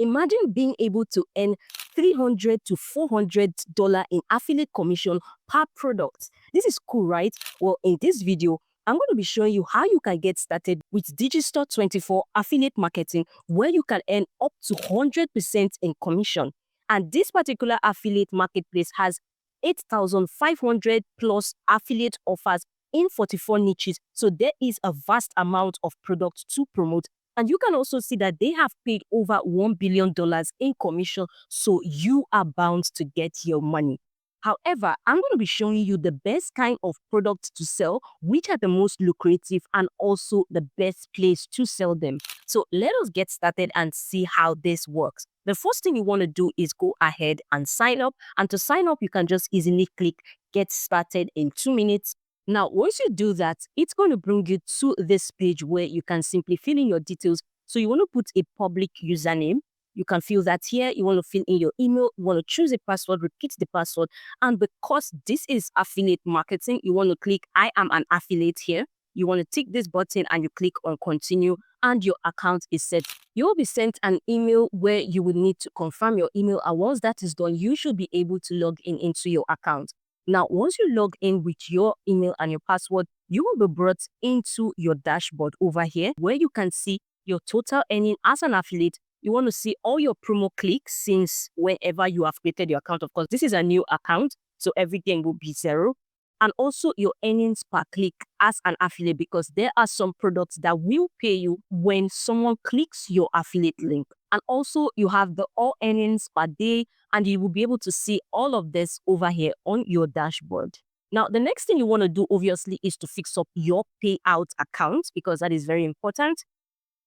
Imagine being able to earn $300 to $400 in affiliate commission per product. This is cool, right? Well, in this video, I'm going to be showing you how you can get started with DigiStore24 affiliate marketing, where you can earn up to 100% in commission. And this particular affiliate marketplace has 8,500 plus affiliate offers in 44 niches. So there is a vast amount of products to promote. And you can also see that they have paid over $1 billion in commission. So you are bound to get your money. However, I'm going to be showing you the best kind of products to sell, which are the most lucrative and also the best place to sell them. So let us get started and see how this works. The first thing you want to do is go ahead and sign up. And to sign up, you can just easily click get started in 2 minutes. Now, once you do that, it's going to bring you to this page where you can simply fill in your details. So you want to put a public username. You can fill that here. You want to fill in your email. You want to choose a password, repeat the password. And because this is affiliate marketing, you want to click I am an affiliate here. You want to tick this button and you click on continue and your account is set. You will be sent an email where you will need to confirm your email. And once that is done, you should be able to log in into your account. Now, once you log in with your email and your password, you will be brought into your dashboard over here where you can see your total earning as an affiliate. You want to see all your promo clicks since whenever you have created your account. Of course, this is a new account, so everything will be zero. And also your earnings per click as an affiliate, because there are some products that will pay you when someone clicks your affiliate link. And also you have the all earnings per day, and you will be able to see all of this over here on your dashboard. Now, the next thing you want to do, obviously, is to fix up your payout account, because that is very important.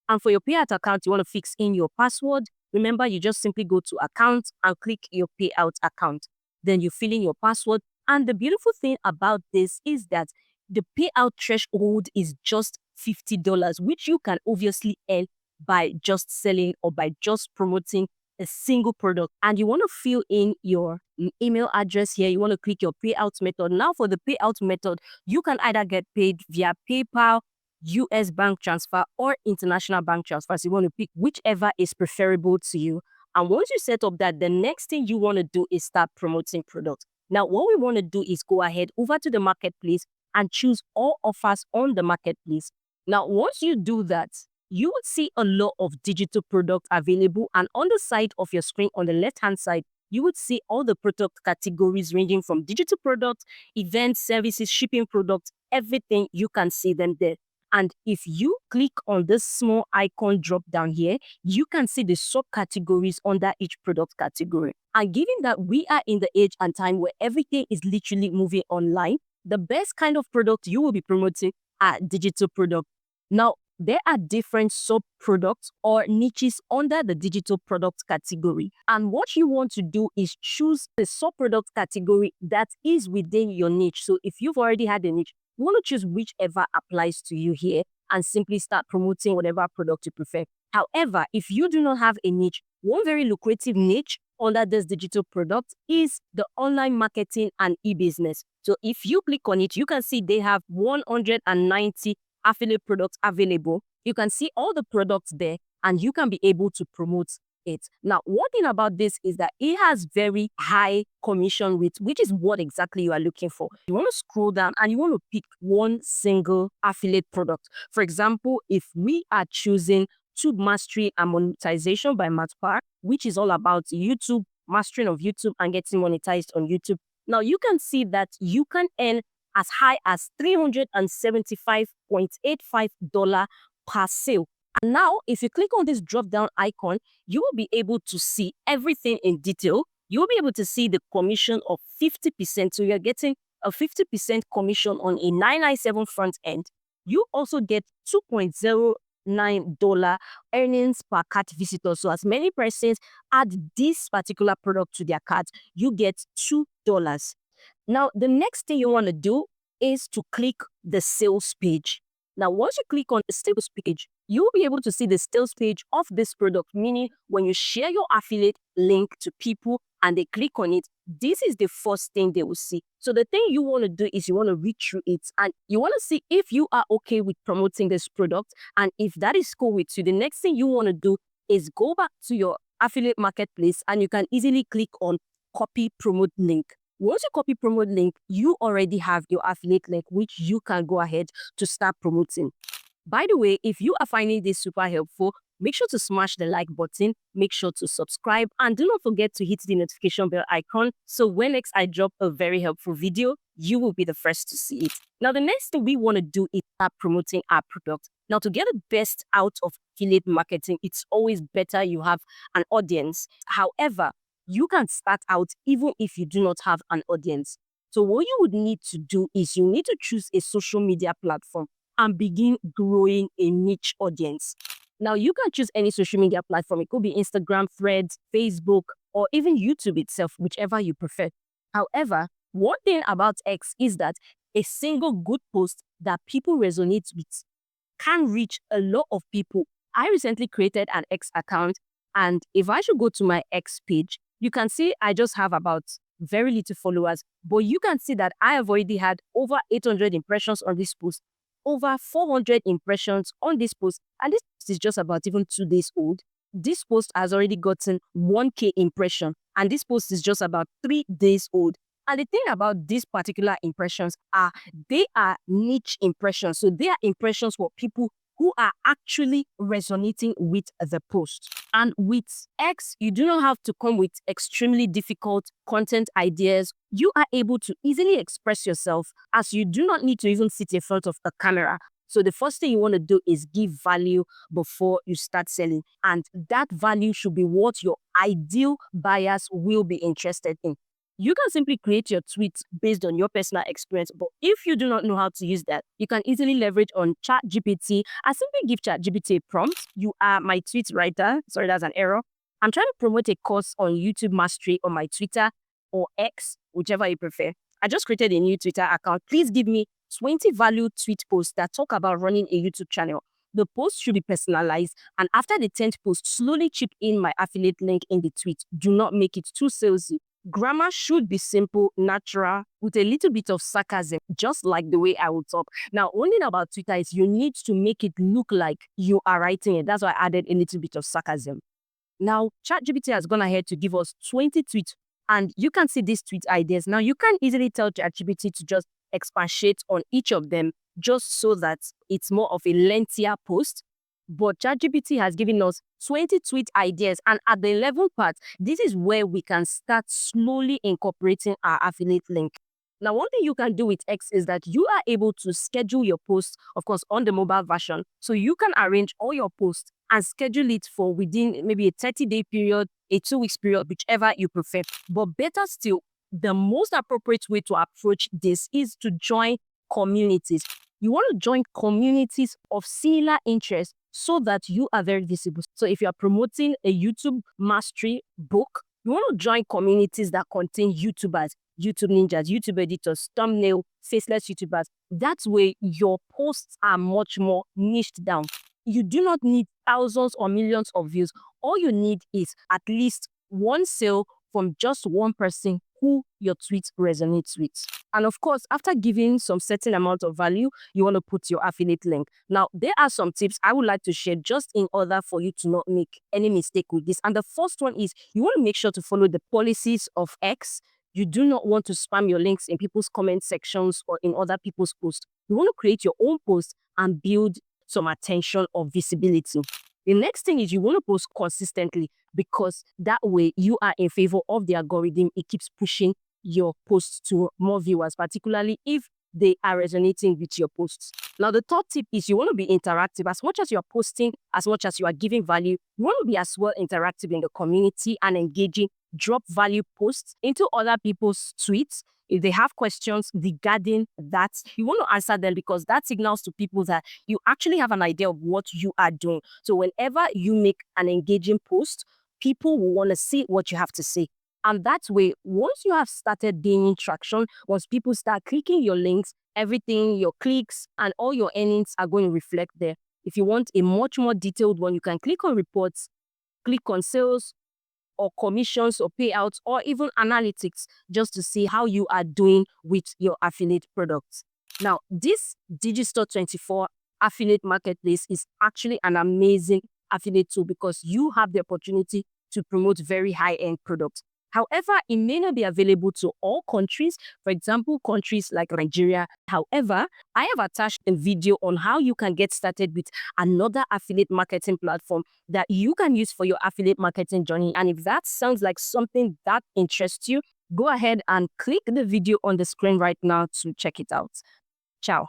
And for your payout account, you want to fix in your password. Remember, you just simply go to account and click your payout account. Then you fill in your password. And the beautiful thing about this is that the payout threshold is just $50, which you can obviously earn by just selling or by just promoting a single product. And you want to fill in your email address here. You want to click your payout method. Now, for the payout method, you can either get paid via PayPal, US bank transfer, or international bank transfer. So you want to pick whichever is preferable to you. And once you set up that, the next thing you want to do is start promoting products. Now, what we want to do is go ahead over to the marketplace and choose all offers on the marketplace. Now, once you do that, you will see a lot of digital products available. And on the side of your screen, on the left-hand side, you would see all the product categories ranging from digital products, events, services, shipping products, everything. You can see them there. And if you click on this small icon drop down here, you can see the subcategories under each product category. And given that we are in the age and time where everything is literally moving online, the best kind of product you will be promoting are digital products. Now, there are different sub-products or niches under the digital product category. And what you want to do is choose the sub-product category that is within your niche. So if you've already had a niche, you want to choose whichever applies to you here and simply start promoting whatever product you prefer. However, if you do not have a niche, one very lucrative niche under this digital product is the online marketing and e-business. So if you click on it, you can see they have 190 affiliate products available. You can see all the products there and you can be able to promote it. Now, one thing about this is that it has very high commission rate, which is what exactly you are looking for. You want to scroll down and you want to pick one single affiliate product. For example, if we are choosing Tube Mastery and Monetization by Matpar, which is all about YouTube, mastering of YouTube and getting monetized on YouTube. Now, you can see that you can earn as high as $375.85 per sale. And now, if you click on this drop-down icon, you will be able to see everything in detail. You will be able to see the commission of 50%. So you're getting a 50% commission on a $997 front end. You also get $2.09 earnings per cart visitor. So as many persons add this particular product to their cart, you get $2. Now, the next thing you want to do is to click the sales page. Now, once you click on the sales page, you will be able to see the sales page of this product, meaning when you share your affiliate link to people and they click on it, this is the first thing they will see. So the thing you want to do is you want to read through it and you want to see if you are okay with promoting this product. And if that is cool with you, the next thing you want to do is go back to your affiliate marketplace and you can easily click on copy promote link. Once you copy promote link, you already have your affiliate link, which you can go ahead to start promoting. By the way, if you are finding this super helpful, make sure to smash the like button, make sure to subscribe, and do not forget to hit the notification bell icon so when next I drop a very helpful video, you will be the first to see it. Now, the next thing we want to do is start promoting our product. Now, to get the best out of affiliate marketing, it's always better you have an audience. However, you can start out even if you do not have an audience. So what you would need to do is you need to choose a social media platform and begin growing a niche audience. Now, you can choose any social media platform. It could be Instagram, Threads, Facebook, or even YouTube itself, whichever you prefer. However, one thing about X is that a single good post that people resonate with can reach a lot of people. I recently created an X account, and if I should go to my X page, you can see I just have about very little followers, but you can see that I have already had over 800 impressions on this post, over 400 impressions on this post, and this is just about even 2 days old. This post has already gotten 1K impression, and this post is just about 3 days old. And the thing about these particular impressions are they are niche impressions. So they are impressions for people who are actually resonating with the post. And with X, you do not have to come with extremely difficult content ideas. You are able to easily express yourself as you do not need to even sit in front of a camera. So the first thing you want to do is give value before you start selling. And that value should be what your ideal buyers will be interested in. You can simply create your tweets based on your personal experience, but if you do not know how to use that, you can easily leverage on ChatGPT. I simply give ChatGPT a prompt. You are my tweet writer. Sorry, that's an error. I'm trying to promote a course on YouTube mastery on my Twitter or X, whichever you prefer. I just created a new Twitter account. Please give me 20 value tweet posts that talk about running a YouTube channel. The post should be personalized, and after the 10th post, slowly chip in my affiliate link in the tweet. Do not make it too salesy. Grammar should be simple, natural, with a little bit of sarcasm, just like the way I would talk. Now, one thing about Twitter is you need to make it look like you are writing it. That's why I added a little bit of sarcasm. Now, ChatGPT has gone ahead to give us 20 tweets, and you can see these tweet ideas. Now, you can easily tell ChatGPT to just expatiate on each of them just so that it's more of a lengthier post. But ChatGPT has given us 20 tweet ideas, and at the 11th part, this is where we can start slowly incorporating our affiliate link. Now, one thing you can do with X is that you are able to schedule your posts, of course, on the mobile version. So you can arrange all your posts and schedule it for within maybe a 30-day period, a 2 weeks period, whichever you prefer. But better still, the most appropriate way to approach this is to join communities. You want to join communities of similar interests so that you are very visible. So if you are promoting a YouTube mastery book, you want to join communities that contain YouTubers, YouTube ninjas, YouTube editors, thumbnail, faceless YouTubers. That way, your posts are much more niched down. You do not need thousands or millions of views. All you need is at least one sale from just one person who your tweet resonates with. And of course, after giving some certain amount of value, you want to put your affiliate link. Now, there are some tips I would like to share just in order for you to not make any mistake with this. And the first one is you want to make sure to follow the policies of X. You do not want to spam your links in people's comment sections or in other people's posts. You want to create your own post and build some attention or visibility. The next thing is you want to post consistently because that way you are in favor of the algorithm. It keeps pushing your posts to more viewers, particularly if they are resonating with your posts. Now, the third tip is you want to be interactive. As much as you are posting, as much as you are giving value, you want to be as well interactive in the community and engaging. Drop value posts into other people's tweets. If they have questions regarding that, you want to answer them because that signals to people that you actually have an idea of what you are doing. So whenever you make an engaging post, people will want to see what you have to say. And that way, once you have started gaining traction, once people start clicking your links, everything, your clicks and all your earnings are going to reflect there. If you want a much more detailed one, you can click on reports, click on sales, or commissions or payouts or even analytics just to see how you are doing with your affiliate products. Now, this DigiStore24 affiliate marketplace is actually an amazing affiliate tool because you have the opportunity to promote very high-end products. However, it may not be available to all countries, for example, countries like Nigeria. However, I have attached a video on how you can get started with another affiliate marketing platform that you can use for your affiliate marketing journey. And if that sounds like something that interests you, go ahead and click the video on the screen right now to check it out. Ciao.